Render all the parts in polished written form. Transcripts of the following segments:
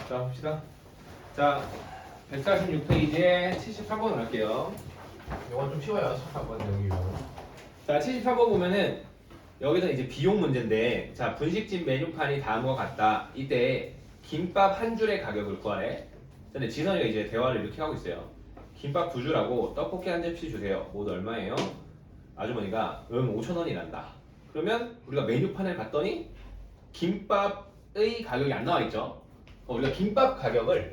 자, 봅시다. 자, 146페이지에 73번 갈게요. 이건 좀 쉬워요. 73번 여기. 자, 73번 보면은 여기서 이제 비용 문제인데, 자, 분식집 메뉴판이 다음과 같다. 이때 김밥 한 줄의 가격을 구하래. 근데 지선이가 이제 대화를 이렇게 하고 있어요. 김밥 두 줄하고 떡볶이 한 접시 주세요. 모두 얼마예요? 아주머니가 5,000원이 난다. 그러면 우리가 메뉴판을 봤더니 김밥의 가격이 안 나와 있죠. 우리가 김밥 가격을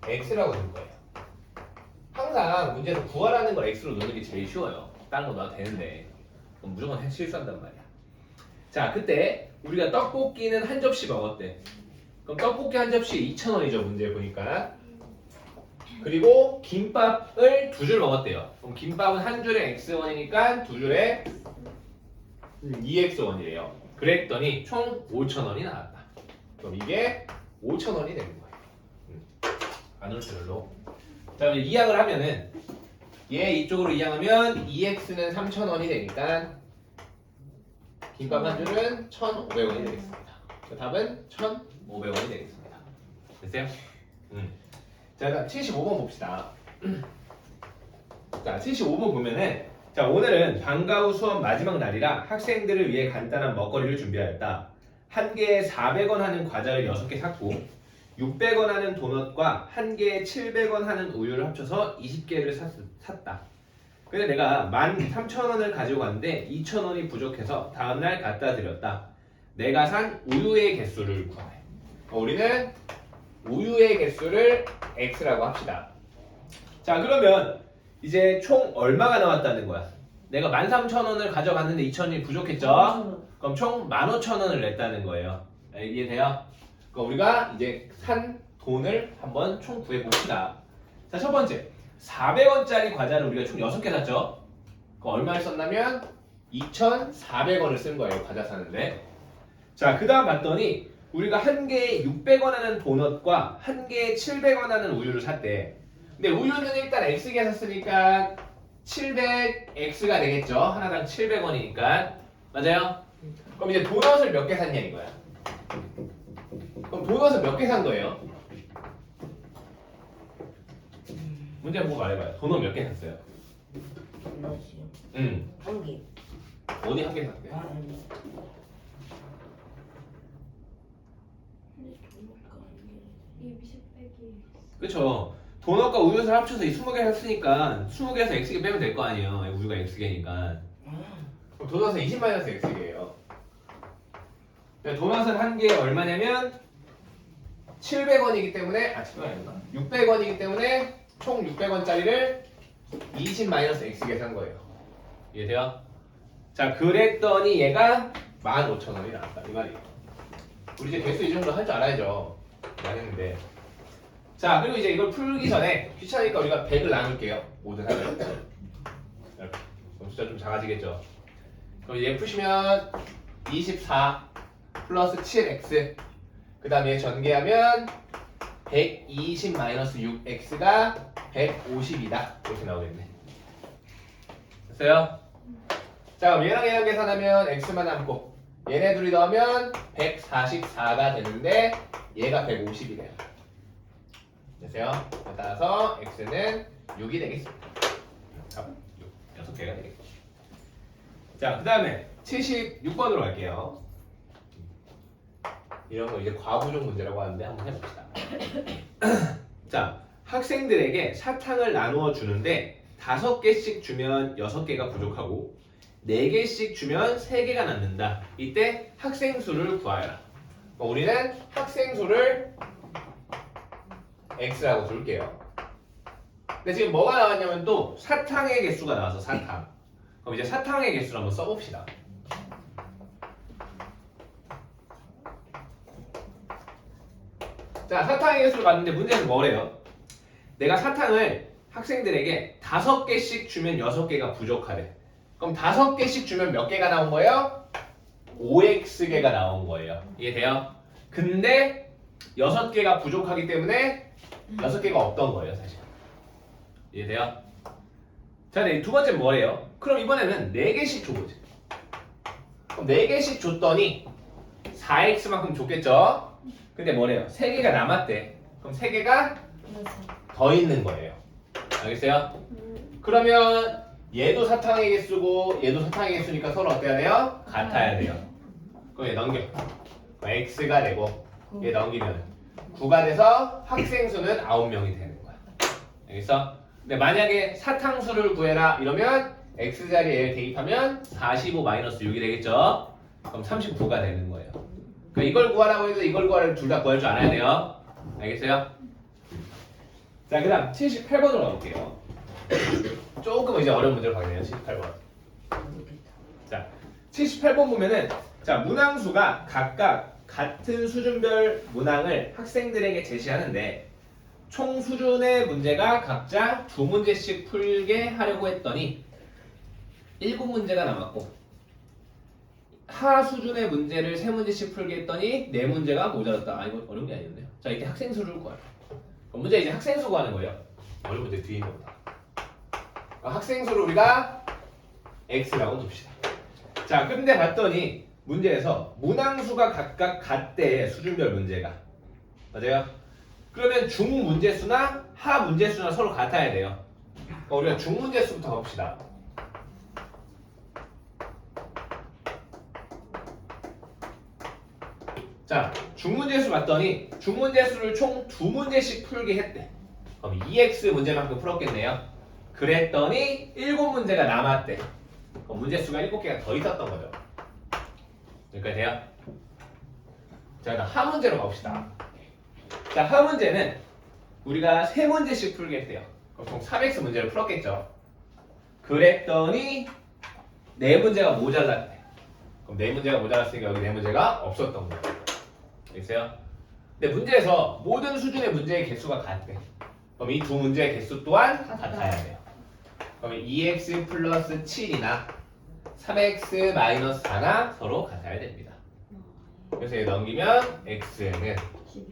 X라고 줄 거예요. 항상 문제에서 구하라는 걸 X로 넣는 게 제일 쉬워요. 다른 거 넣어도 되는데 그럼 무조건 실수한단 말이야. 자, 그때 우리가 떡볶이는 한 접시 먹었대. 그럼 떡볶이 한 접시에 2,000원이죠. 문제 보니까. 그리고 김밥을 두 줄 먹었대요. 그럼 김밥은 한 줄에 X1이니까 두 줄에 2X1이래요. 그랬더니 총 5,000원이 나왔다. 그럼 이게 5,000원이 되는 거예요. 안울트별로. 자, 이제 이항을 하면은 얘 이쪽으로 이항하면 2x는 3,000원이 되니까 김밥 한 줄은 1,500원이 되겠습니다. 그 답은 1,500원이 되겠습니다. 됐어요? 자, 그다음 75번 봅시다. 자, 75번 보면은 자, 오늘은 방과 후 수업 마지막 날이라 학생들을 위해 간단한 먹거리를 준비하였다. 한 개에 400원 하는 과자를 6개 샀고 600원 하는 도넛과 한 개에 700원 하는 우유를 합쳐서 20개를 샀다. 근데 내가 13,000원을 가지고 갔는데 2,000원이 부족해서 다음날 갖다 드렸다. 내가 산 우유의 개수를 구하래. 우리는 우유의 개수를 X라고 합시다. 자, 그러면 이제 총 얼마가 나왔다는 거야? 내가 13,000원을 가져갔는데 2,000원이 부족했죠? 그럼 총 15,000원을 냈다는 거예요. 이해돼요? 그러니까 우리가 이제 산 돈을 한번 총 구해봅시다. 자, 첫 번째 400원짜리 과자를 우리가 총 6개 샀죠? 그럼 얼마를 썼냐면 2,400원을 쓴 거예요. 과자 사는데. 자, 그 다음 봤더니 우리가 한 개에 600원 하는 도넛과 한 개에 700원 하는 우유를 샀대. 근데 우유는 일단 X개 샀으니까 700X가 되겠죠? 하나당 700원이니까. 맞아요? 그럼 이제 도넛을 몇 개 샀냐 이거야. 그럼 도넛을 몇 개 산 거예요? 문제 보고 말해봐요. 도넛 몇 개 샀어요? 도넛이요? 한 개. 어디 한 개 샀대? 아니. 근데 도넛가 아니게 20빼기 그쵸. 도넛과 우유를 합쳐서 이 20개 샀으니까 20개에서 X개 빼면 될 거 아니에요. 우유가 X개니까. 그럼 도넛은 20-X개예요. 도넛은 한 개에 얼마냐면 700원이기 때문에 700원 아닌가? 600원이기 때문에 총 600원짜리를 20-X개 산 거예요. 이해돼요? 자, 그랬더니 얘가 15,000원이 나왔다. 이 말이에요. 우리 이제 개수 이 정도 할 줄 알아야죠. 안 했는데. 자, 그리고 이제 이걸 풀기 전에 귀찮으니까 우리가 100을 나눌게요. 모든 하를. 이렇게. 그럼 숫자 좀 작아지겠죠. 그럼 얘 푸시면 24 플러스 7x 그 다음에 전개하면 120-6x가 150이다. 이렇게 나오겠네. 됐어요? 자, 그럼 얘랑 계산하면 x만 남고 얘네 둘이 넣으면 144가 되는데 얘가 150이 돼요. 됐어요? 따라서 x는 6이 되겠습니다. 답은 6, 6개가 되겠죠. 자, 그 다음에 76번으로 갈게요. 이런 거 이제 과부족 문제라고 하는데 한번 해봅시다. 자, 학생들에게 사탕을 나누어 주는데 5개씩 주면 6개가 부족하고 4개씩 주면 3개가 남는다. 이때 학생 수를 구하여라. 우리는 학생 수를 X라고 줄게요. 근데 지금 뭐가 나왔냐면 또 사탕의 개수가 나와서 사탕. 그럼 이제 사탕의 개수를 한번 써봅시다. 자, 사탕의 개수를 봤는데 문제는 뭐래요? 내가 사탕을 학생들에게 5개씩 주면 6개가 부족하래. 그럼 5개씩 주면 몇 개가 나온 거예요? 5x개가 나온 거예요. 이해돼요? 근데 6개가 부족하기 때문에 6개가 없던 거예요, 사실. 이해돼요? 자, 네, 두 번째 뭐예요? 그럼 이번에는 4개씩 줘보지. 그럼 4개씩 줬더니 4x만큼 줬겠죠? 근데 뭐래요? 3개가 남았대. 그럼 3개가 플러스 더 있는 거예요. 알겠어요? 그러면 얘도 사탕의 개수고 얘도 사탕의 개수니까 서로 어때야 돼요? 같아야 돼요. 그럼 얘 넘겨. x가 되고 얘 넘기면 9가 돼서 학생 수는 9명이 되는 거야. 알겠어? 근데 만약에 사탕수를 구해라 이러면 x 자리에 대입하면 45 마이너스 6이 되겠죠? 그럼 39가 되는 거예요. 그러니까 이걸 구하라고 해도 이걸 구하라고 둘 다 구할 줄 알아야 돼요. 알겠어요? 자, 그 다음 78번으로 가볼게요. 조금 이제 어려운 문제로 가겠네요. 78번. 자, 78번 보면은 자, 문항수가 각각 같은 수준별 문항을 학생들에게 제시하는데 총 수준의 문제가 각자 2문제씩 풀게 하려고 했더니 7문제가 남았고 하 수준의 문제를 3문제씩 풀게 했더니 4문제가 모자랐다. 아, 이거 어려운 게 아니었네요. 자, 이때 학생 수를 구하라. 그럼 문제 이제 학생 수 구하는 거예요. 어려운 문제 뒤에 있는 거다. 학생 수를 우리가 x라고 둡시다. 자, 근데 봤더니 문제에서 문항수가 각각 같대. 수준별 문제가. 맞아요? 그러면 중 문제수나 하 문제수나 서로 같아야 돼요. 그럼 우리가 중 문제수부터 봅시다. 자, 중문제수 봤더니 중문제수를 총 2문제씩 풀게 했대. 그럼 2x 문제만큼 풀었겠네요. 그랬더니 7문제가 남았대. 그럼 문제수가 7개가 더 있었던 거죠. 여기까지 돼요? 자, 일단 하 문제로 가봅시다. 자, 하 문제는 우리가 3문제씩 풀게 했대요. 그럼 총 3x 문제를 풀었겠죠. 그랬더니 4문제가 모자랐대. 그럼 4문제가 모자랐으니까 여기 4문제가 없었던 거예요. 알겠어요? 근데 문제에서 모든 수준의 문제의 개수가 같대. 그럼 이 두 문제의 개수 또한 같아야 돼요. 그러면 2x 플러스 7이나 3x 마이너스 4나 서로 같아야 됩니다. 그래서 얘 넘기면 x는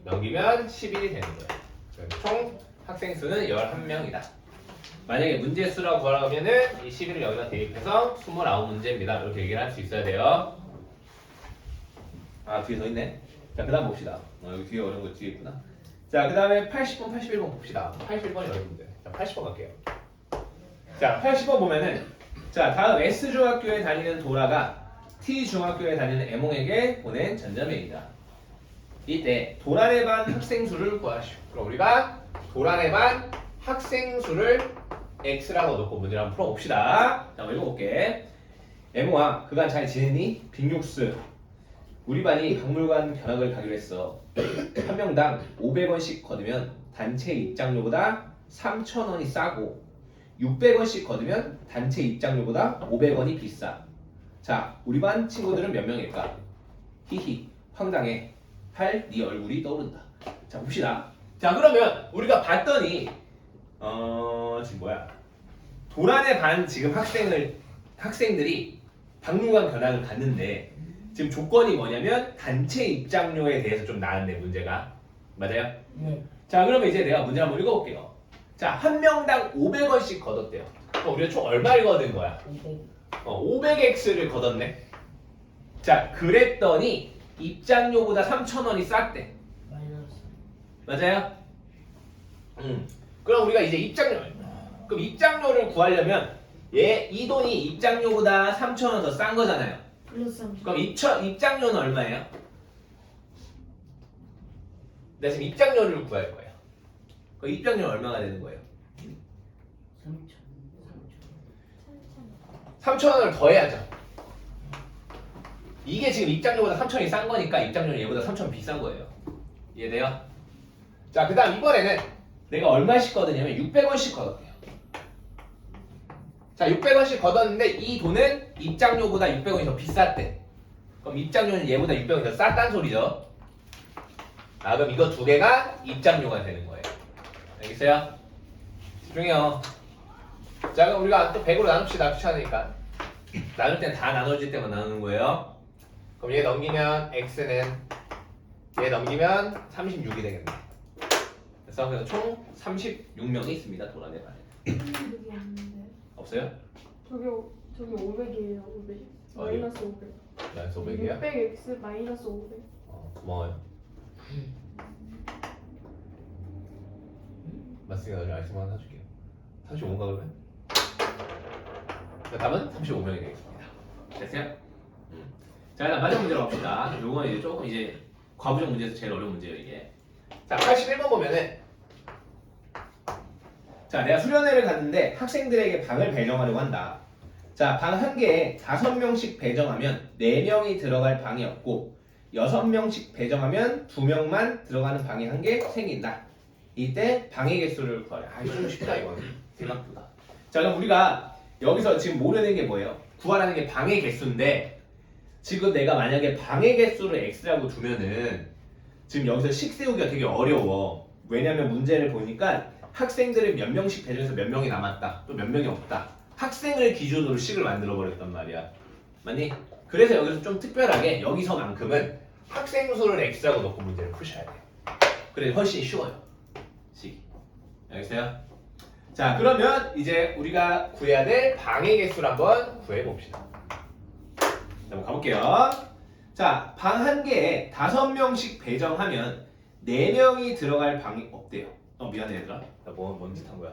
넘기면 11이 되는 거예요. 그래서 총 학생 수는 11명이다. 만약에 문제 수라고 하면은 이 11을 여기다 대입해서 29문제입니다. 이렇게 얘기를 할 수 있어야 돼요. 아, 뒤에 더 있네. 자, 그 다음 봅시다. 여기 뒤에 어려운 거 뒤에 있구나. 자, 그 다음에 80번, 81번 봅시다. 81번이 어려운 문제. 자, 80번 갈게요. 자, 80번 보면은 자, 다음 S중학교에 다니는 도라가 T중학교에 다니는 애몽에게 보낸 전자메일이다. 이때 도란의 반 학생 수를 구하시오. 그럼 우리가 도란의 반 학생 수를 X라고 놓고 문제를 한번 풀어봅시다. 자, 한번 읽어볼게. 애몽아, 그간 잘 지내니? 빅육스. 우리 반이 박물관 견학을 가기로 했어. 한 명당 500원씩 거두면 단체 입장료보다 3,000원이 싸고 600원씩 거두면 단체 입장료보다 500원이 비싸. 자, 우리 반 친구들은 몇 명일까? 히히, 황당해. 할 네 얼굴이 떠오른다. 자, 봅시다. 자, 그러면 우리가 봤더니 지금 뭐야? 도란의 반 지금 학생들이 박물관 견학을 갔는데 지금 조건이 뭐냐면 단체 입장료에 대해서 좀 나왔네 문제가. 맞아요? 네. 자, 그러면 이제 내가 문제 한번 읽어볼게요. 자, 한 명당 500원씩 걷었대요. 우리가 총 얼마를 걷은 거야? 500x를 걷었네. 자, 그랬더니 입장료보다 3,000원이 쌌대. 마이너스. 맞아요? 그럼 우리가 이제 그럼 입장료를 구하려면 이 돈이 입장료보다 3,000원 더 싼 거잖아요. 플러스 30. 그럼 입장료는 얼마예요? 내가 지금 입장료를 구할 거예요. 그럼 입장료는 얼마가 되는 거예요? 3,000원을 더 해야죠. 이게 지금 입장료보다 3,000원이 싼 거니까 입장료는 얘보다 3,000원 비싼 거예요. 이해돼요? 자, 그 다음 이번에는 내가 얼마씩 걷었냐면 600원씩 걷었대요. 자, 600원씩 걷었는데 이 돈은 입장료보다 600원이 더 비쌌대. 그럼 입장료는 얘보다 600원이 더 쌌단 소리죠. 아, 그럼 이거 두 개가 입장료가 되는 거예요. 알겠어요? 집중해요. 자, 그럼 우리가 또 100으로 나눕시다. 귀찮으니까. 나눌 땐 다 나눠질 때만 나누는 거예요. 그럼 얘 넘기면 x는 얘 넘기면 36이 되겠네. 그래서 총 36명이 있습니다. 도란의 반에. 여기 없는데. 없어요? 저기 500이에요. 500. 어디요? 마이너스 500. 난 소백이야? 600x 마이너스 500. 고마워요. 맞으니까 나중에 아이스만 하나 사줄게요. 35인가 그러면? 자, 답은 35명이 되겠습니다. 됐어요? 자, 일단 마지막 문제로 갑시다. 요건 이제 조금 이제 과부정 문제에서 제일 어려운 문제예요, 이게. 자, 81번 보면은 자, 내가 수련회를 갔는데 학생들에게 방을 배정하려고 한다. 자, 방 한 개에 5명씩 배정하면 4명이 들어갈 방이 없고 6명씩 배정하면 2명만 들어가는 방이 한 개 생긴다. 이때 방의 개수를 구하래. 아, 이거 좀 쉽다 이거는. 생각보다. 자, 그럼 우리가 여기서 지금 모르는 게 뭐예요? 구하라는 게 방의 개수인데 지금 내가 만약에 방의 개수를 x라고 두면은 지금 여기서 식 세우기가 되게 어려워. 왜냐면 문제를 보니까 학생들을 몇 명씩 배정해서 몇 명이 남았다. 또 몇 명이 없다. 학생을 기준으로 식을 만들어 버렸단 말이야. 맞니? 그래서 여기서 좀 특별하게 여기서만큼은 학생 수를 x라고 놓고 문제를 푸셔야 돼요. 그래 훨씬 쉬워요. 식이. 알겠어요? 자, 그러면 이제 우리가 구해야 될 방의 개수를 한번 구해 봅시다. 자, 한번 가볼게요. 자, 방 한 개에 5명씩 배정하면 4명이 들어갈 방이 없대요. 미안해 얘들아. 나 뭔 짓 한 거야?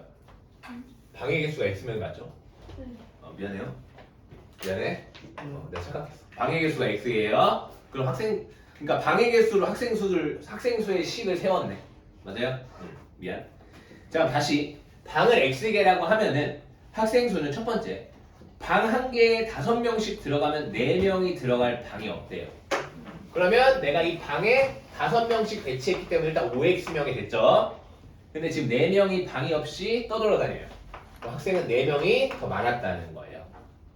방의 개수가 x면 맞죠? 네. 미안해요. 미안해. 내가 착각했어. 방의 개수가 x예요. 그럼 그러니까 방의 개수로 학생 수의 식을 세웠네. 맞아요? 미안. 자, 다시 방을 x개라고 하면은 학생 수는 첫 번째 방 한 개에 5명씩 들어가면 4명이 들어갈 방이 없대요. 그러면 내가 이 방에 5명씩 배치했기 때문에 일단 5x명이 됐죠. 근데 지금 4명이 방이 없이 떠돌아다녀요. 그럼 학생은 4명이 더 많았다는 거예요.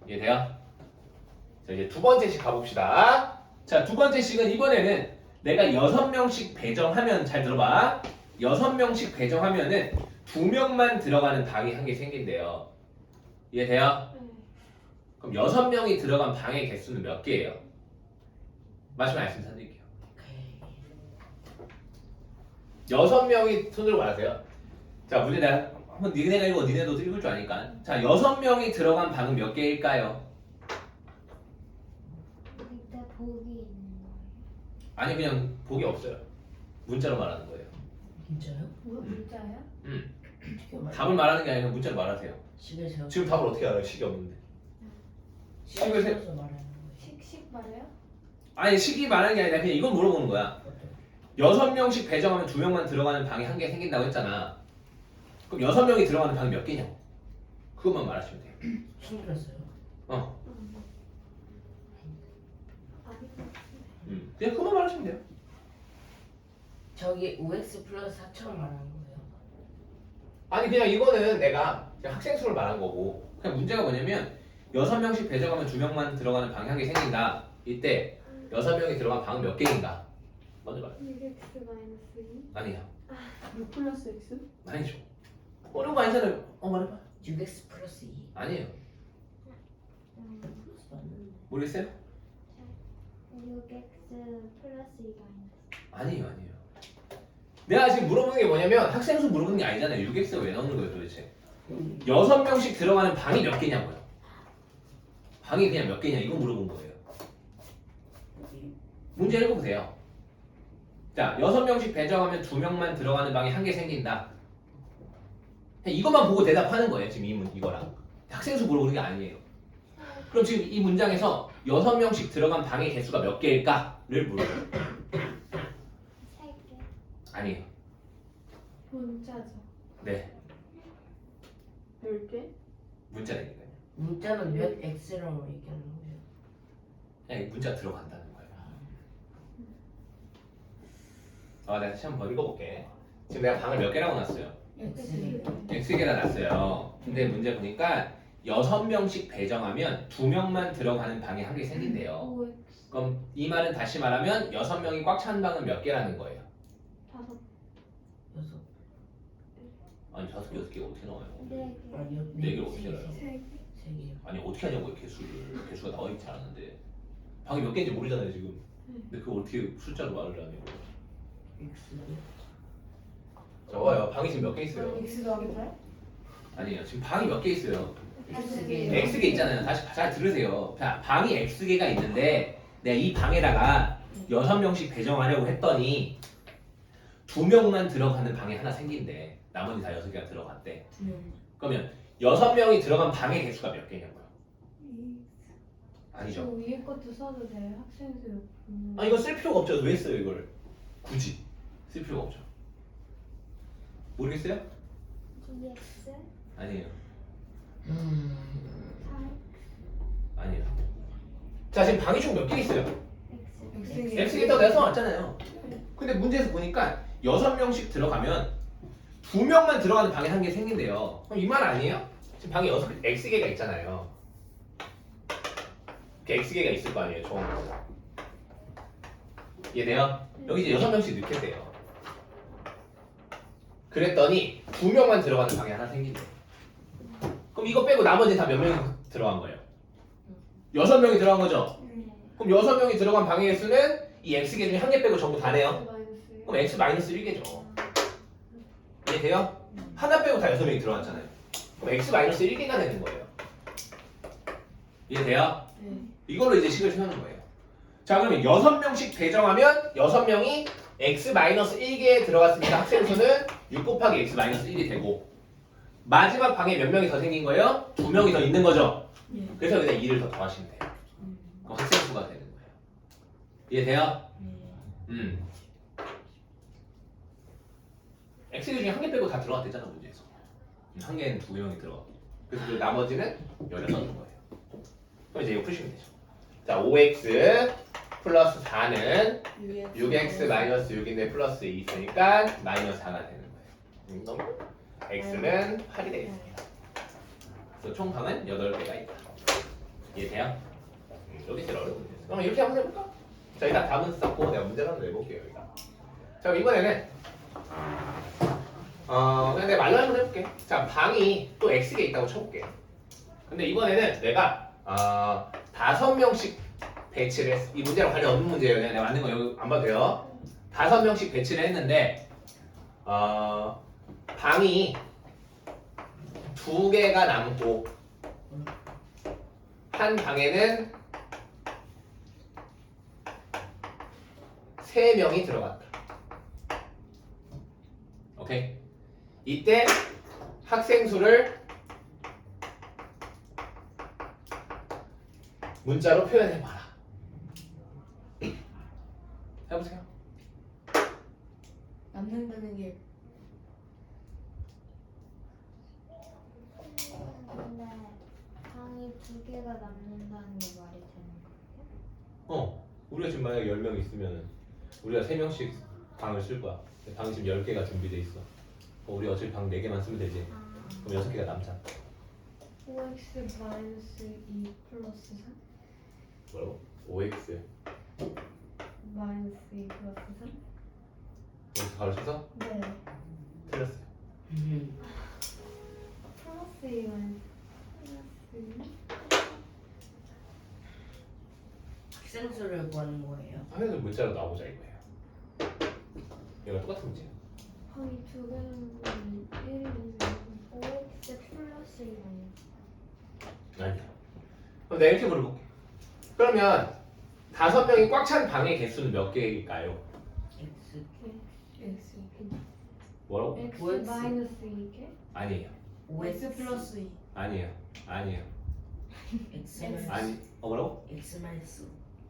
이해돼요? 자, 이제 두 번째 식 가봅시다. 자, 두 번째 식은 이번에는 내가 6명씩 배정하면 잘 들어봐. 6명씩 배정하면은 2명만 들어가는 방이 한 개 생긴대요. 이해돼요? 네. 그럼 6명이 들어간 방의 개수는 몇 개예요? 마지막 말씀드릴게요. 6명이 손 들고 말하세요. 자, 문제 내가 한번 니네가 읽어 니네도 읽을 줄 아니까. 자, 6명이 들어간 방은 몇 개일까요? 그때 복이 있는 거예요. 아니 그냥 복이 없어요. 문자로 말하는 거예요. 진짜요? 뭐 문자야? 답을 말하는 게 아니라 문자로 말하세요. 식을 세워. 지금 답을 어떻게 알아요? 식이 없는데. 식을 세- 세워서 말하는 거예요. 식 말해요? 아니 식이 말하는 게 아니라 그냥 이건 물어보는 거야. 6명씩 배정하면 2명만 들어가는 방이 한 개 생긴다고 했잖아. 그럼 6명이 들어가는 방이 몇 개냐고. 그것만 말하시면 돼요. 충분했어요. 아닌 것 같은데. 그냥 그것만 말하시면 돼요. 저기 5x 플러스 4처럼 말하는 거예요. 아니 그냥 이거는 내가 그냥 학생 수를 말한 거고 그냥 문제가 뭐냐면 6명씩 배정하면 2명만 들어가는 방이 한 개 생긴다. 이때 6명이 들어간 방은 몇 개인가? 먼저 말해. 6x 마이너스 2? 아니야. 6 플러스 x? 아니죠. 어려운 거 아니잖아요. 말해봐. 6x 플러스 2. 아니에요. 플러스 맞는데. 모르겠어요? 6x 플러스 2가 아니라 아니에요. 내가 지금 물어보는 게 뭐냐면 학생 수 물어보는 게 아니잖아요. 6x가 왜 나오는 거예요 도대체? 6명씩 들어가는 방이 몇 개냐고요. 방이 그냥 몇 개냐 이거 물어본 거예요. 문제 읽어보세요. 자, 6명씩 배정하면 2명만 들어가는 방이 한 개 생긴다. 그냥 이것만 보고 대답하는 거예요. 지금 이거랑 학생 수 물어보는 게 아니에요. 그럼 지금 이 문장에서 6명씩 들어간 방의 개수가 몇 개일까를 물어요. 3개. 아니에요. 문자죠. 네, 10개? 문자라니까요. 문자는 몇 x라고 얘기하는 거예요. 그냥 이 문자 들어간다는 거예요. 내가 다시 한번 읽어볼게. 지금 내가 방을 몇 개라고 놨어요? x를 x개라 놨어요. 근데 문제 보니까 6명씩 배정하면 2명만 들어가는 방이 한 개 생긴대요. 5x 그럼 이 말은 다시 말하면 6명이 꽉 찬 방은 몇 개라는 거예요? 5 여섯. 아니 5개, 6개 어떻게 나와요? 4개. 아니요. 네 개를 어떻게 알아요? 3개. 세 개요. 아니 어떻게 하냐고요 개수를. 개수가 나와 있지 않았는데 방이 몇 개인지 모르잖아요 지금. 근데 그걸 어떻게 숫자로 말을 하냐고. x. 적어요. 방이 지금 몇 개 있어요? x 더하기 8? 아니에요. 지금 방이 몇 개 있어요? x개. x개 있잖아요. 다시 잘 들으세요. 자, 방이 x개가 있는데 내가 이 방에다가 6명씩 배정하려고 했더니 2명만 들어가는 방이 하나 생긴대. 나머지 다 6개가 들어갔대. 그러면 6명이 들어간 방의 개수가 몇 개냐고요? 저 아니죠. 위에 것도 써도 돼요? 학생수. 아 이거 쓸 필요가 없죠. 왜 써요 이걸? 굳이 쓸 필요가 없죠. 모르겠어요? EX 아니에요. 4 아니에요. 자 지금 방이 총 몇 개 있어요? X X개도 내가 써왔잖아요. 근데 문제에서 보니까 6명씩 들어가면 2명만 들어가는 방에 한 개 생긴대요. 그럼 이 말 아니에요? 지금 방에 6X개가 있잖아요. 이렇게 X개가 있을 거 아니에요 총. 이해돼요? 여기 이제 6명씩 넣겠대요. 그랬더니 2명만 들어가는 방에 하나 생긴대. 그럼 이거 빼고 나머지 다 몇 명이 들어간 거예요? 6명이 들어간 거죠? 네. 그럼 6명이 들어간 방의 수는 이 X개 중에 한 개 빼고 전부 다네요. 마이너스. 그럼 X-1개죠. 이해돼요? 하나 빼고 다 6명이 들어갔잖아요. 그럼 X-1개가 되는 거예요. 이해돼요? 네. 이걸로 이제 식을 세우는 거예요. 자 그러면 6명씩 배정하면 6명이 X-1개에 들어갔으니까 학생 수는 6 곱하기 X-1이 되고 마지막 방에 몇 명이 더 생긴 거예요? 2명이 더 있는 거죠. 그래서 그냥 2를 더 더하시면 돼요. 그럼 학생 수가 되는 거예요. 이해돼요? X개 중에 한 개 빼고 다 들어갔댔잖아 문제에서. 한 개는 2명이 들어가고. 그래서 그 나머지는 16인 거예요. 그럼 이제 이거 푸시면 되죠. 자 5x 플러스 4는 6x 마이너스 6인데 플러스 2 있으니까 마이너스 4가 되는 거예요. 그럼 x는 8이 되겠습니다. 그래서 총 방은 8개가 있다. 이해돼요? 여기 제일 어려운 문제였어요. 그럼 이렇게 한번 해볼까? 자 일단 답은 썼고 내가 문제를 한번 내볼게요. 여기다. 자 그럼 이번에는 그냥 내가 말로 한번 해볼게. 자 방이 또 x개 있다고 쳐볼게. 근데 이번에는 내가 5명씩 배치를 했어. 이 문제랑 관련 없는 문제예요. 그냥 내가 만든 거 여기 안 봐도 돼요. 5명씩 배치를 했는데 방이 2개가 남고 한 방에는 3명이 들어갔다. 오케이? 이때 학생 수를 문자로 표현해봐라. 해보세요. 남는다는 게 근데 방이 2개가 남는다는 게 말이 되는 거예요? 우리가 지금 만약에 10명 있으면 우리가 3명씩 방을 쓸 거야. 방이 지금 10개가 준비돼 있어. 우리 어차피 방 4개만 쓰면 되지. 그럼 6개가 남잖아. 5x 마이너스 2 플러스 3? 뭐라고? 5x 마이너스 2 플러스 3? 여기서 바로 쳐서 네. 틀렸어요. 플러스 2 마이너스 2? 학생수를 구하는 거예요. 하면서 문자로 나오자 이거예요. 이거 똑같은 문제야. 방이 2개는 1이면 5X 플러스 2는 아니야. 그럼 내가 이렇게 물어볼게. 그러면 5명이 꽉 찬 방의 개수는 몇 개일까요? X x 뭐라고? x 5x. 마이너스 2개? 아니에요. 5x 플러스 2 아니에요. 아니에요. X 아니. 뭐라고? X 마이너스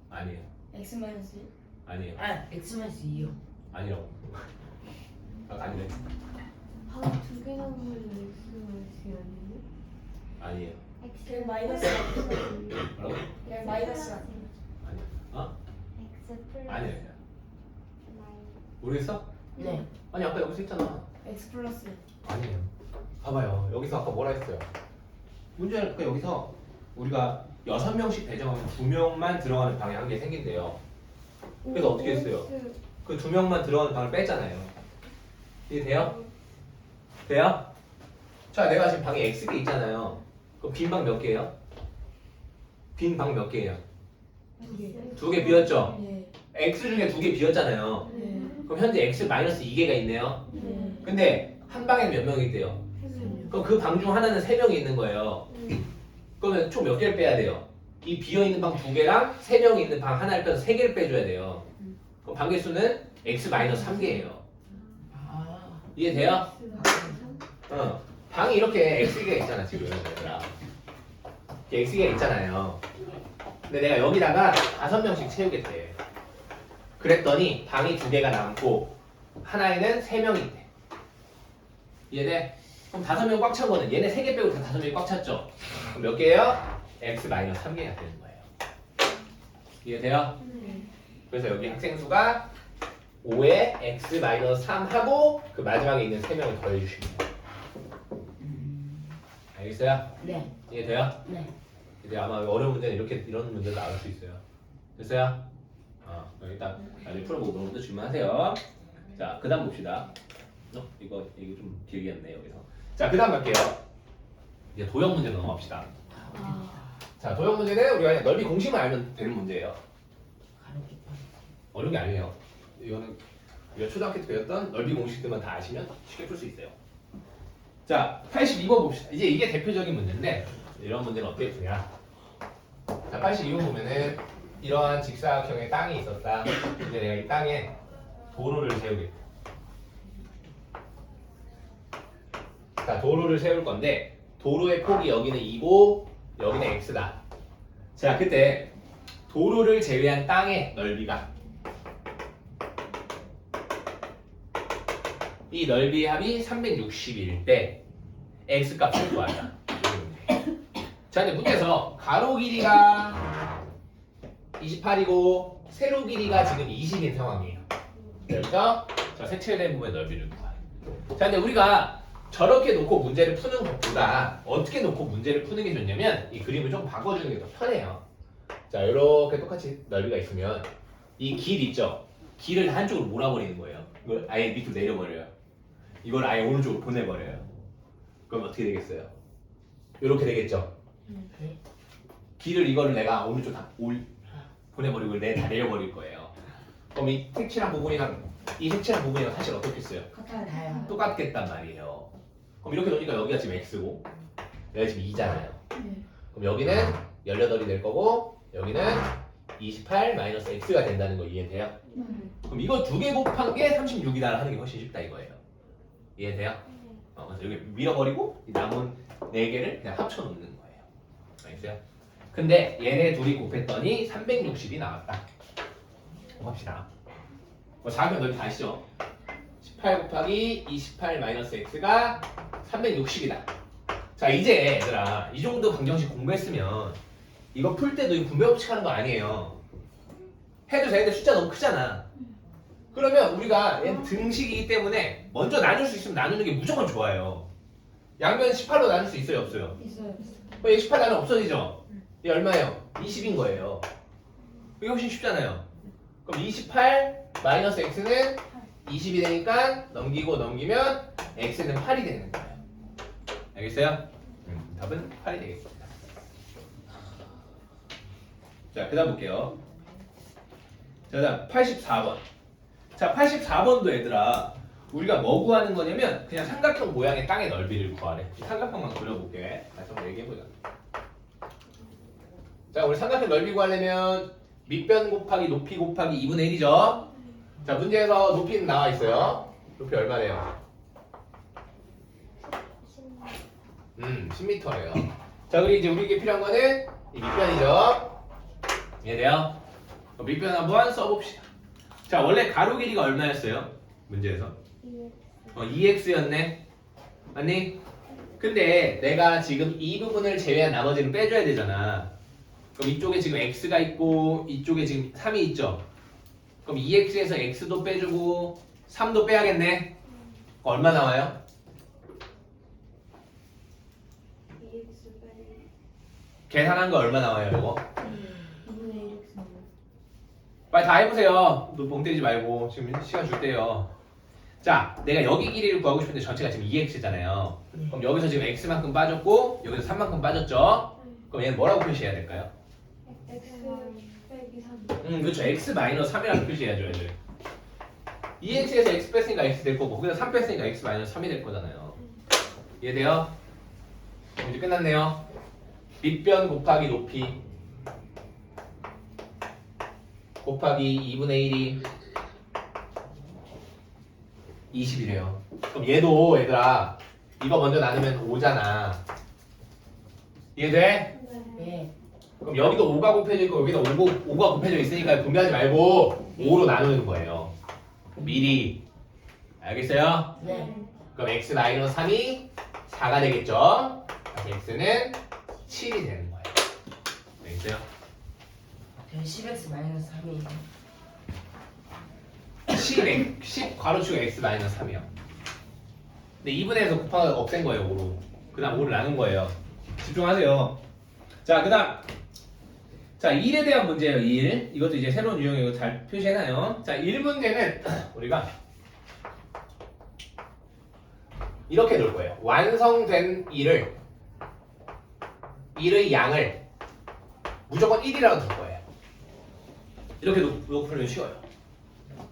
아니에요. X 마이너스 1? 아니에요. X 마이너스 2요. 아니라고. 아니래. 방이 2개 남으면 x 마이너스 2 아니에요? 아니에요. X 마이너스 뭐라고? 그냥 마이너스 아니요. X 플러스 아니에요. 마이너스 모르겠어? 네. 아니 아까 여기서 했잖아. X 플러스 아니에요. 봐봐요. 여기서 아까 뭐라 했어요? 문제는 그 여기서 우리가 6명씩 배정하면 2명만 들어가는 방에 한 개 생긴대요. 그래서 어떻게 했어요? 그 2명만 들어가는 방을 뺐잖아요. 이해 돼요? 돼요? 자, 내가 지금 방에 X개 있잖아요. 그럼 빈 방 몇 개예요? 빈 방 몇 개예요? 2개 비었죠? 네. X 중에 2개 비었잖아요. 네. 그럼 현재 X 마이너스 2개가 있네요. 네. 근데 한 방에 몇 명이 있대요? 그럼 그 방 중 하나는 3명이 있는 거예요. 그러면 총 몇 개를 빼야 돼요? 이 비어있는 방 2개랑 3명이 있는 방 하나를 빼서 3개를 빼줘야 돼요. 그럼 방 개수는 X 마이너스 3개예요. 이해돼요? 방이 이렇게 x기가 있잖아 지금 얘들아. 이렇게 x기가 있잖아요. 근데 내가 여기다가 5명씩 채우겠대. 그랬더니 방이 2개가 남고 하나에는 3명이 있대. 이해돼? 그럼 5명 꽉 찬 거는 얘네 3개 빼고 다 5명이 꽉 찼죠? 그럼 몇 개예요? x-3개가 되는 거예요. 이해돼요? 네. 그래서 여기 학생 수가 5에 x-3 하고 그 마지막에 있는 3명을 더해주시면 돼요. 알겠어요? 네. 이해돼요? 네. 이제 아마 어려운 문제는 이런 문제도 나올 수 있어요. 됐어요? 일단 나중에 풀어보고 그런 것도 질문하세요. 자, 그 다음 봅시다. 이거 얘기 좀 길게 했네 여기서. 자, 그 다음 갈게요. 이제 도형 문제 넘어갑시다. 자, 도형 문제는 우리가 그냥 넓이 공식만 알면 되는 문제예요. 어려운 게 아니에요. 이거는 우리가 초등학교 때 배웠던 넓이 공식들만 다 아시면 쉽게 풀 수 있어요. 자, 82번 봅시다. 이제 이게 대표적인 문제인데 이런 문제는 어떻게 푸냐? 자, 82번 보면은 이러한 직사각형의 땅이 있었다. 이제 내가 이 땅에 도로를 세우겠다. 자, 도로를 세울 건데 도로의 폭이 여기는 2고 여기는 x다. 자, 그때 도로를 제외한 땅의 넓이가 이 넓이의 합이 360일 때 x 값을 구하자. 자, 근데 문제에서 가로 길이가 28이고 세로 길이가 지금 20인 상황이에요. 그래서 저 색칠된 부분의 넓이를 구하래. 자, 근데 우리가 저렇게 놓고 문제를 푸는 것보다 어떻게 놓고 문제를 푸는 게 좋냐면 이 그림을 좀 바꿔주는 게 더 편해요. 자, 이렇게 똑같이 넓이가 있으면 이 길 있죠? 길을 다 한쪽으로 몰아버리는 거예요. 이걸 아예 밑으로 내려버려요. 이걸 아예 오른쪽으로 보내버려요. 그럼 어떻게 되겠어요? 이렇게 되겠죠? 길을 이거를 내가 오른쪽 다 보내버리고 다 내려버릴 거예요. 그럼 이 색칠한 부분이랑 이 색칠한 부분이랑 사실 어떻겠어요? 같아요. 똑같겠단 말이에요. 그럼 이렇게 놓으니까 여기가 지금 x고 여기가 지금 2잖아요. 네. 그럼 여기는 18이 될 거고 여기는 28 마이너스 x가 된다는 거 이해돼요? 그럼 이거 2개 곱한 게 36이다 하는 게 훨씬 쉽다 이거예요. 이해돼요? 그래서 여기 밀어버리고 이 남은 4개를 그냥 합쳐놓는 거예요. 알겠어요? 근데 얘네 둘이 곱했더니 360이 나왔다. 곱합시다. 사각형 넓이 다 아시죠? 18 곱하기 28 마이너스 x가 360이다. 자, 이제 얘들아 이 정도 방정식 공부했으면 이거 풀 때도 이 분배 법칙 하는 거 아니에요. 해도 되는데 숫자 너무 크잖아. 그러면 우리가 얘는 등식이기 때문에 먼저 나눌 수 있으면 나누는 게 무조건 좋아요. 양변 18로 나눌 수 있어요 없어요? 있어요. 얘 18 나누면 없어지죠? 얘 얼마예요? 20인 거예요. 이게 훨씬 쉽잖아요. 그럼 28 마이너스 x는 20이 되니까 넘기고 넘기면 x는 8이 되는 거예요. 알겠어요? 답은 8이 되겠습니다. 자, 그 다음 볼게요. 자, 그 다음 84번. 자, 84번도 얘들아 우리가 뭐 구하는 거냐면 그냥 삼각형 모양의 땅의 넓이를 구하래. 이 삼각형만 그려볼게. 다시 한번 얘기해보자. 자, 우리 삼각형 넓이 구하려면 밑변 곱하기 높이 곱하기 2분의 1이죠. 자, 문제에서 높이는 나와 있어요. 높이 얼마래요? 10m래요. 자, 그리고 이제 우리에게 필요한 거는 이 밑변이죠. 이해돼요? 밑변 한번 써봅시다. 자, 원래 가로 길이가 얼마였어요? 문제에서 2x였네. 맞니? 근데 내가 지금 이 부분을 제외한 나머지는 빼줘야 되잖아. 그럼 이쪽에 지금 x가 있고 이쪽에 지금 3이 있죠. 그럼 2x에서 x도 빼주고 3도 빼야겠네. 얼마 나와요? 2x 빼기 계산한 거 얼마 나와요 이거? 2분의 1x 나와요. 빨리 다 해보세요. 너 멍 때리지 말고 지금 시간 줄 때요. 자, 내가 여기 길이를 구하고 싶은데 전체가 지금 2x잖아요. 그럼 여기서 지금 x만큼 빠졌고 여기서 3만큼 빠졌죠. 그럼 얘는 뭐라고 표시해야 될까요? x 빼기 3. 그렇죠. x 마이너스 3이라고 표시해야죠, 얘들. 2x에서 x 뺐으니까 x 될 거고 거기서 3 뺐으니까 x 마이너스 3이 될 거잖아요. 이해돼요? 그럼 이제 끝났네요. 밑변 곱하기 높이 곱하기 2분의 1이 20이래요. 그럼 얘도 얘들아 이거 먼저 나누면 5잖아. 이해돼? 네. 그럼 여기도 5가 곱해져 있고 여기도 5가 곱해져 있으니까 분배하지 말고 5로 나누는 거예요. 미리. 알겠어요? 네. 그럼 x-3이 4가 되겠죠? x는 7이 되는 거예요. 알겠어요? 10x 마이너스 3이에요. 10 괄호치고 x-3이요. 근데 2분의 1에서 곱하고 없앤 거예요, 5로. 그 다음 5를 나눈 거예요. 집중하세요. 자, 그 다음. 자, 1에 대한 문제예요, 1. 이것도 이제 새로운 유형이고 잘 표시해놔요. 자, 1문제는 우리가 이렇게 놓을 거예요. 완성된 1의 양을 무조건 1이라고 둘 거예요. 이렇게 놓고 풀면 쉬워요.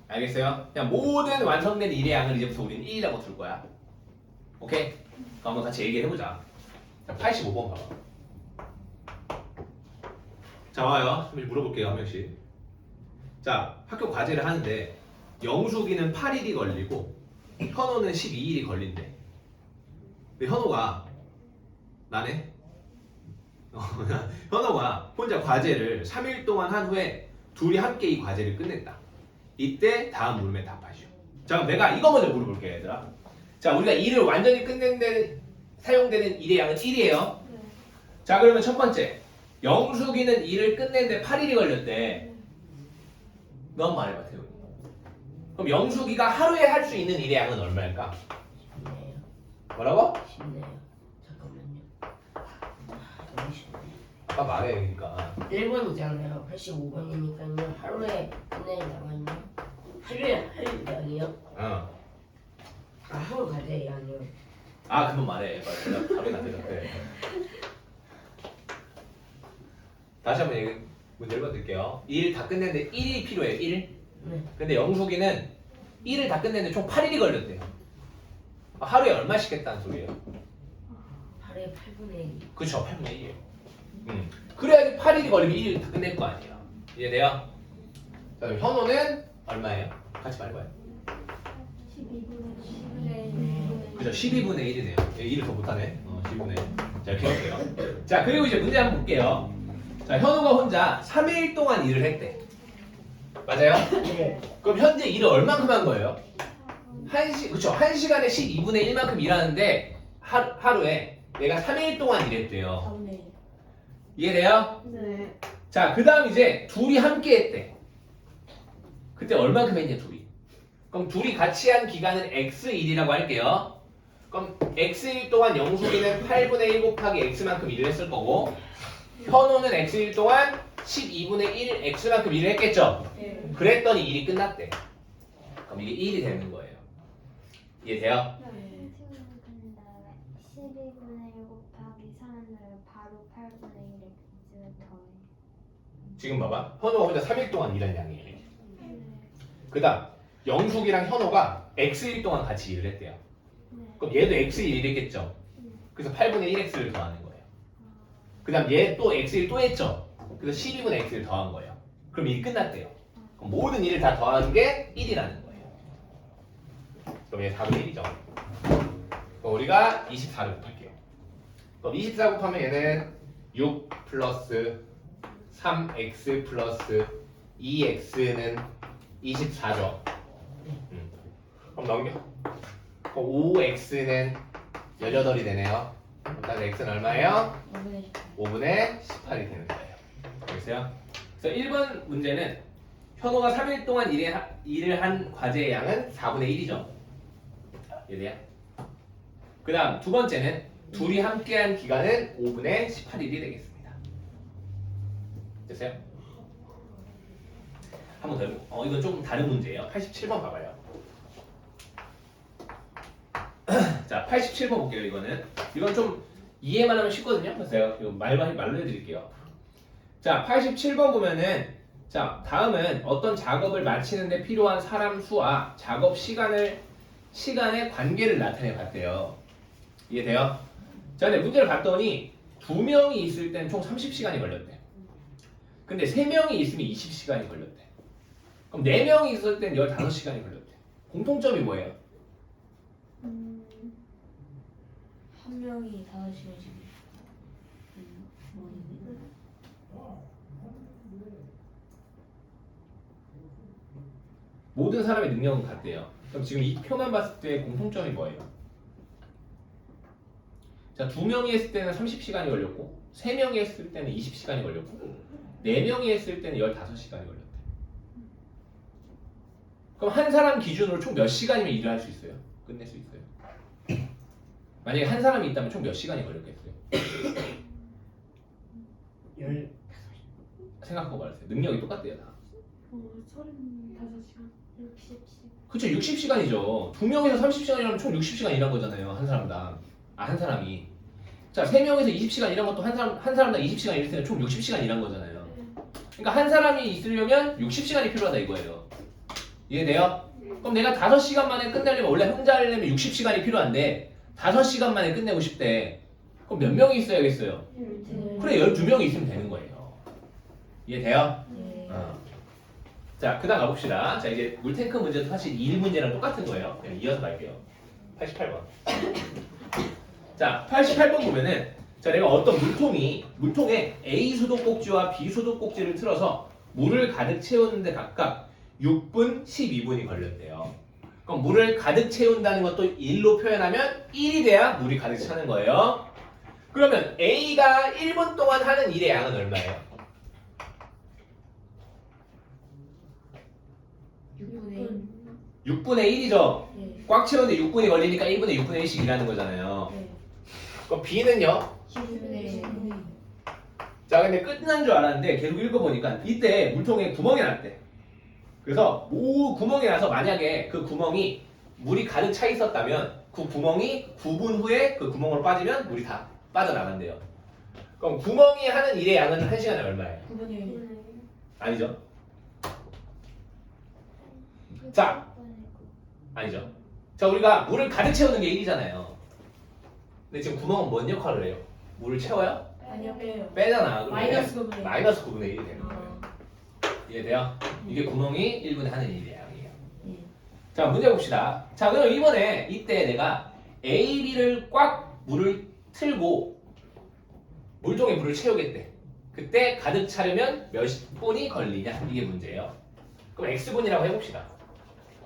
알겠어요? 그냥 모든 완성된 1의 양을 이제부터 우리는 1이라고 둘 거야. 오케이? 그럼 한번 같이 얘기해보자. 85번 봐봐. 자, 와요. 한번 물어볼게요, 한 명씩. 자, 학교 과제를 하는데 영숙이는 8일이 걸리고 현호는 12일이 걸린대. 근데 현호가 나네? 현호가 혼자 과제를 3일 동안 한 후에 둘이 함께 이 과제를 끝냈다. 이때 다음 물음에 답하시오. 자, 그럼 내가 이거 먼저 물어볼게요, 얘들아. 자, 우리가 일을 완전히 끝낸 데 사용되는 일의 양은 1이에요. 자, 그러면 첫 번째. 영숙이는 일을 끝내는데 8일이 걸렸대. 너 한번 말해봐, 태훈이. 그럼 영숙이가 하루에 할 수 있는 일의 양은 얼마일까? 쉽네요. 뭐라고? 쉽네요. 잠깐만요. 너무 쉽네요. 아까 말해, 그러니까. 1번이잖아요. 85번이니까요. 하루에 끝내는 양은요? 하루에 할 양이요? 어. 아, 하루 과제 양이요. 아, 그건 말해. 내가 답이 나 대답해. 다시 한번 문제 읽어드릴게요. 일 다 끝냈는데 1이 필요해요. 1. 네. 근데 영숙이는 1을 다 끝냈는데 총 8일이 걸렸대요. 하루에 얼마씩 했다는 소리예요? 하루에 8분의 1. 그쵸, 8분의 1이에요. 그래야지 8일이 걸리면 1일 다 끝낼 거 아니에요. 이해돼요? 자, 그럼 현호는 얼마예요? 같이 말해봐요. 12분의 그죠, 12분의 1이네요. 1을 더 못하네. 12분의 1. 자, 이렇게 할게요. 자, 그리고 이제 문제 한번 볼게요. 자, 현호가 혼자 3일 동안 일을 했대. 맞아요? 네. 그럼 현재 일을 얼만큼 한 거예요? 그쵸, 1시간에 12분의 1만큼 일하는데 하루에 내가 3일 동안 일했대요. 4분의 1. 이해돼요? 네. 자, 그 다음 이제 둘이 함께 했대. 그때 얼만큼 했냐, 둘이? 그럼 둘이 같이 한 기간은 X1이라고 할게요. 그럼 X1 동안 영숙이는 8분의 1 곱하기 X만큼 일을 했을 거고 현호는 X1 동안 12분의 1 X만큼 일을 했겠죠? 네. 그랬더니 일이 끝났대. 그럼 이게 1이 되는 거예요. 이해돼요? 네. 근데 12분의 1 곱하기 3을 바로 8분의 1에 더해. 지금 봐봐. 현호가 혼자 3일 동안 일한 양이에요. 그 다음 영숙이랑 현호가 X1 동안 같이 일을 했대요. 그럼 얘도 X1 일했겠죠? 그래서 8분의 1X를 더하는 거예요. 그 다음 얘 또 X1 또 했죠? 그래서 12분의 X를 더한 거예요. 그럼 일이 끝났대요. 그럼 모든 일을 다 더하는 게 1이라는 거예요. 그럼 얘 4분의 1이죠. 그럼 우리가 24를 곱할게요. 그럼 24 곱하면 얘는 6 플러스 3x 플러스 2x는 24죠. 그럼 넘겨. 그럼 5x는 18이 되네요. 그럼 다시 x는 얼마예요? 5분의 18이 되는 거예요. 알겠어요? 그래서 1번 문제는 현호가 3일 동안 일을 한 과제의 양은 4분의 1이죠. 이해돼요? 그 다음 두 번째는 둘이 함께한 기간은 5분의 18일이 되겠습니다. 됐어요? 한 번 더 해볼게요. 이건 조금 다른 문제예요. 87번 봐봐요. 자, 87번 볼게요. 이건 좀 이해만 하면 쉽거든요. 그래서 제가 말로 해드릴게요. 자, 87번 보면은 자, 다음은 어떤 작업을 마치는데 필요한 사람 수와 작업 시간의 관계를 나타내 봤대요. 이해돼요? 자, 근데 문제를 봤더니 2명이 있을 때는 총 30시간이 걸렸대. 근데 3명이 있으면 20시간이 걸렸대. 그럼 4명이 있을 때는 15시간이 걸렸대. 공통점이 뭐예요? 2명이 5시간씩 모르겠네. 모든 사람의 능력은 같대요. 그럼 지금 이 표만 봤을 때 공통점이 뭐예요? 자, 2명이 했을 때는 30시간이 걸렸고 3명이 했을 때는 20시간이 걸렸고 4명이 했을 때는 15시간이 걸렸대. 그럼 한 사람 기준으로 총 몇 시간이면 일을 할 수 있어요? 끝낼 수 있어요? 만약에 한 사람이 있다면 총 몇 시간이 걸렸겠어요? 생각하고 말했어요. 능력이 똑같대요. 다. 35시간. 60시. 그쵸, 60시간이죠. 2명에서 30시간이라면 총 60시간 일한 거잖아요. 한 사람당. 한 사람이. 자, 3명에서 20시간 일한 것도 한 사람당 20시간 일할 때는 총 60시간 일한 거잖아요. 그러니까 한 사람이 있으려면 60시간이 필요하다 이거예요. 이해돼요? 그럼 내가 5시간 만에 끝내려면 원래 혼자 하려면 60시간이 필요한데 5시간 만에 끝내고 싶대. 그럼 몇 명이 있어야겠어요? 그래, 12명이 있으면 되는 거예요. 이해돼요? 네. 자, 그 다음 가봅시다. 자, 이제 물탱크 문제도 사실 1 문제랑 똑같은 거예요. 그냥 이어서 갈게요. 88번. 자, 88번 보면은 자, 내가 어떤 물통에 A 수도꼭지와 B 수도꼭지를 틀어서 물을 가득 채우는데 각각 6분, 12분이 걸렸대요. 그럼 물을 가득 채운다는 것도 1로 표현하면 1이 돼야 물이 가득 차는 거예요. 그러면 A가 1분 동안 하는 일의 양은 얼마예요? 6분의 1이죠. 네. 꽉 채우는데 6분이 걸리니까 1분에 6분의 1씩 일하는 거잖아요. 네. 그럼 B는요? 10분의 자, 근데 끝난 줄 알았는데 계속 읽어보니까 이때 물통에 구멍이 났대. 그래서 구멍이 나서 만약에 그 구멍이 물이 가득 차 있었다면 그 구멍이 9분 후에 그 구멍으로 빠지면 물이 다 빠져나간대요. 그럼 구멍이 하는 일의 양은 1시간에 얼마예요? 9분의 아니죠? 자, 아니죠. 자, 우리가 물을 가득 채우는 게 1이잖아요. 근데 지금 구멍은 뭔 역할을 해요? 물을 채워요? 아니요, 빼요. 빼잖아. 그러면 마이너스 9분의 1. 마이너스 9분의 1이 되는 거예요. 이해돼요? 이게 구멍이 1분에 하는 일의 양이에요. 네. 자, 문제 봅시다. 자, 그럼 이번에 이때 내가 A, B를 꽉 물을 틀고 물통에 물을 채우겠대. 그때 가득 차려면 몇 분이 걸리냐? 이게 문제예요. 그럼 X분이라고 해봅시다.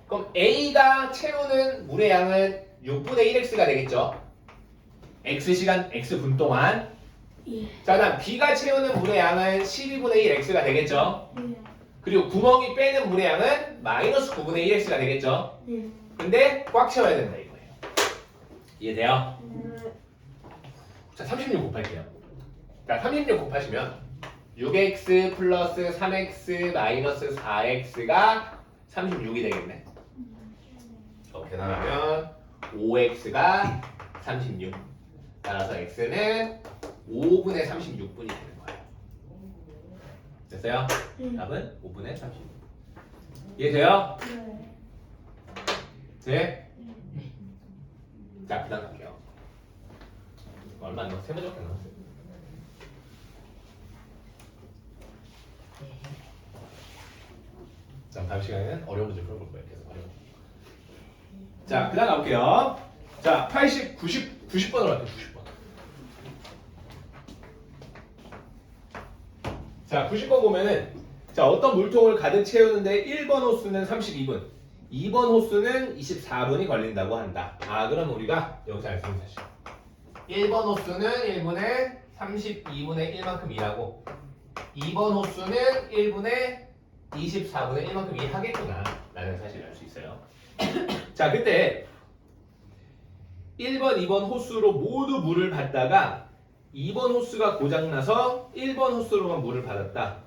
그럼 A가 채우는 물의 양은 6분의 1X가 되겠죠? X시간, X분 동안. 예. 자, 그다음 B가 채우는 물의 양은 12분의 1X가 되겠죠? 그리고 구멍이 빼는 물의 양은 마이너스 9분의 1X가 되겠죠? 근데 꽉 채워야 된다 이거예요. 이해돼요? 자, 36 곱할게요. 자, 36 곱하시면 6X 플러스 3X 마이너스 4X가 36이 되겠네. 계산하면 5X가 36. 따라서 X는 5분의 36분이 되는 거예요. 됐어요? 답은 5분의 36. 이해돼요? 네? 자, 그 다음 갈게요. 얼마 안 남았어요? 3문제밖에 안 남았어요. 자, 다음 시간에는 어려운 문제 풀어볼 거예요. 계속 어려운. 자, 그 다음 가볼게요. 자, 90번으로 갈게요. 90번. 자, 90번 보면은 자, 어떤 물통을 가득 채우는데 1번 호수는 32분, 2번 호수는 24분이 걸린다고 한다. 아, 그럼 우리가 여기서 알 수 있는 사실. 1번 호수는 1분에 32분의 1만큼 일하고 2번 호수는 1분에 24분의 1만큼 일하겠구나 라는 사실을 알 수 있어요. 자, 그때 1번, 2번 호수로 모두 물을 받다가 2번 호수가 고장나서 1번 호수로만 물을 받았다.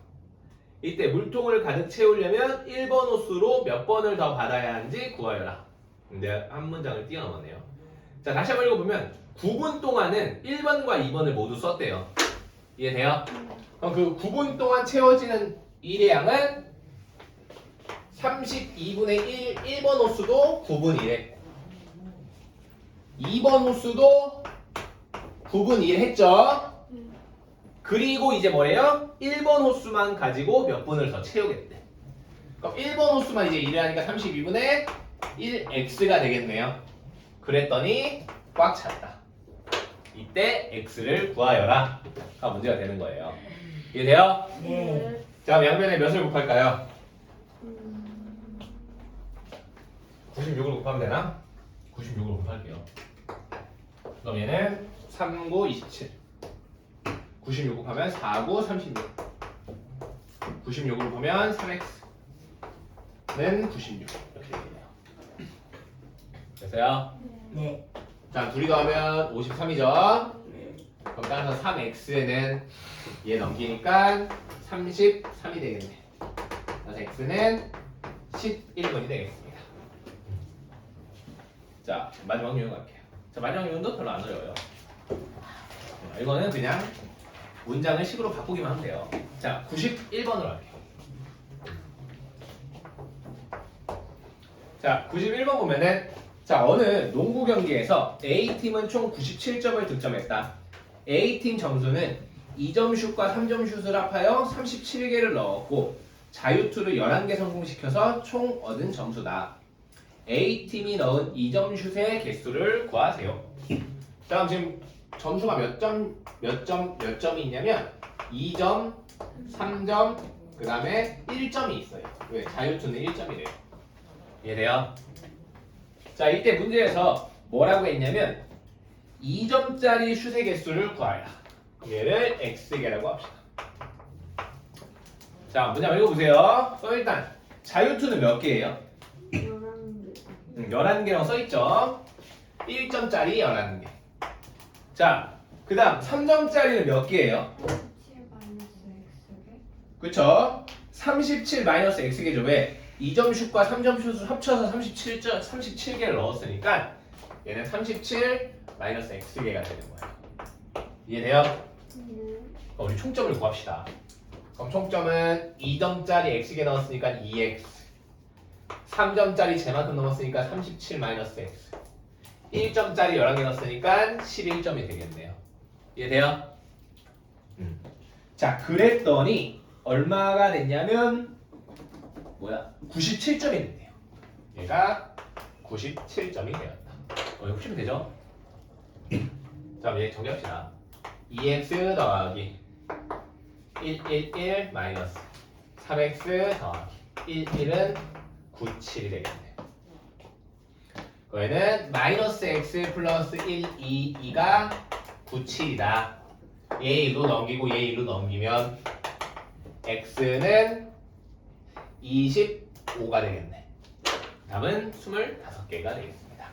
이때 물통을 가득 채우려면 1번 호수로 몇 번을 더 받아야 하는지 구하여라. 근데 한 문장을 뛰어넘었네요. 자, 다시 한번 읽어보면 9분 동안은 1번과 2번을 모두 썼대요. 이해돼요? 그럼 그 9분 동안 채워지는 일의 양은 32분의 1, 1번 호수도 9분 1에 2번 호수도 9분 1 했죠? 그리고 이제 뭐예요? 1번 호수만 가지고 몇 분을 더 채우겠대. 그럼 1번 호수만 이제 일을 하니까 32분의 1x가 되겠네요. 그랬더니 꽉 찼다. 이때 x를 구하여라. 가 문제가 되는 거예요. 이해돼요? 네. 자, 양변에 몇을 곱할까요? 96을 곱하면 되나? 96을 곱할게요. 그럼 얘는 3, 9, 27. 96 곱하면 4, 9, 36. 96을 보면 3x는 96. 이렇게 되겠네요. 됐어요? 네. 자, 둘이 더하면 53이죠? 그럼 따라서 3x는 얘 넘기니까 33이 되겠네. 그래서 x는 11번이 되겠습니다. 자, 마지막 유형 갈게요. 자, 마지막 유형도 별로 안 어려워요. 이거는 그냥 문장을 식으로 바꾸기만 하면 돼요. 자, 91번으로 할게요. 자, 91번 보면은 자, 어느 농구 경기에서 A팀은 총 97점을 득점했다. A팀 점수는 2점 슛과 3점 슛을 합하여 37개를 넣었고 자유투를 11개 성공시켜서 총 얻은 점수다. A팀이 넣은 2점 슛의 개수를 구하세요. 자, 그럼 지금 점수가 몇 점이 있냐면 2점, 3점, 그 다음에 1점이 있어요. 왜? 자유투는 1점이래요. 이해돼요? 자, 이때 문제에서 뭐라고 했냐면 2점짜리 슛의 개수를 구하라. 얘를 x개라고 합시다. 자, 문장 읽어보세요. 일단 자유투는 몇 개예요? 11개. 11개라고 써있죠. 1점짜리 11개. 자, 그 다음 3점짜리는 몇 개예요? 7 마이너스 x개. 그쵸? 37 마이너스 x개죠. 왜? 2점 슛과 3점 슛을 합쳐서 37개를 넣었으니까 얘는 37 마이너스 x개가 되는 거예요. 이해돼요? 그럼 우리 총점을 구합시다. 그럼 총점은 2점짜리 x개 넣었으니까 2x, 3점짜리 제만큼 넣었으니까 37 마이너스 x, 1점짜리 11개 넣었으니까 11점이 되겠네요. 이해돼요? 자, 그랬더니 얼마가 됐냐면 97점이 됐네요. 얘가 97점이 되었다. 이거 푸시면 되죠? 자, 그럼 얘 정리합시다. 2x 더하기 111 마이너스 3x 더하기 11은 97이 되겠네요. 그거에는 마이너스 x 플러스 1, 2가 97이다. 얘 1로 넘기고 얘 1로 넘기면 x는 25가 되겠네. 답은 25개가 되겠습니다.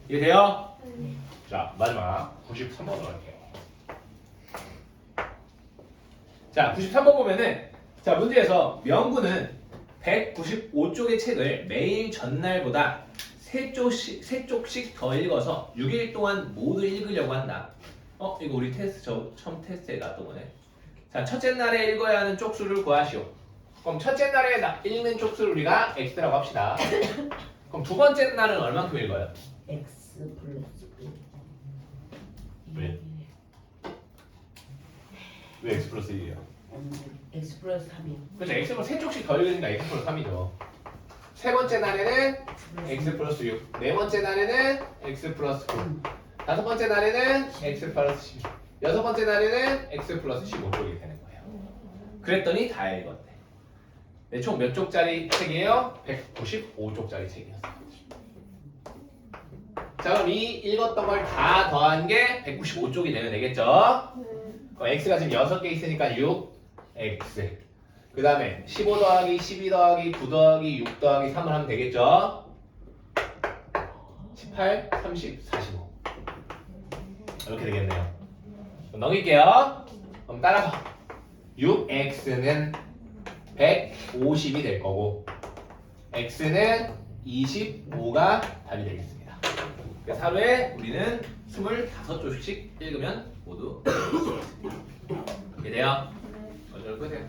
이해돼요? 자, 마지막 93번으로 할게요. 자, 93번 보면은 자, 문제에서 명구는 195쪽의 책을 매일 전날보다 3쪽씩 더 읽어서 6일 동안 모두 읽으려고 한다. 이거 우리 처음 테스트에 나왔던 거네. 자, 첫째 날에 읽어야 하는 쪽수를 구하시오. 그럼 첫째 날에 읽는 쪽수를 우리가 x라고 합시다. 그럼 두 번째 날은 얼만큼 읽어요? x 플러스 1. 왜? 왜 x 플러스 1이에요? x 플러스 3이요. 그렇죠. x 플러스 3쪽씩 더 읽으니까 x 플러스 3이죠. 세 번째 날에는 x 플러스 6, 네 번째 날에는 x 플러스 9, 다섯 번째 날에는 x 플러스 12, 여섯 번째 날에는 x 플러스 15쪽이 되는 거예요. 그랬더니 다 읽었대. 네, 총 몇 쪽짜리 책이에요? 195쪽짜리 책이었어요. 자, 그럼 이 읽었던 걸 다 더한 게 195쪽이 되면 되겠죠? 그럼 x가 지금 6개 있으니까 6x. 그 다음에 15 더하기 12 더하기 9 더하기 6 더하기 3을 하면 되겠죠? 18, 30, 45 이렇게 되겠네요. 그럼 넘길게요. 그럼 따라서 6x는 150이 될 거고 x는 25가 답이 되겠습니다. 그래서 하루에 우리는 25쪽씩 읽으면 모두 이렇게 돼요. 어쩔 거세요.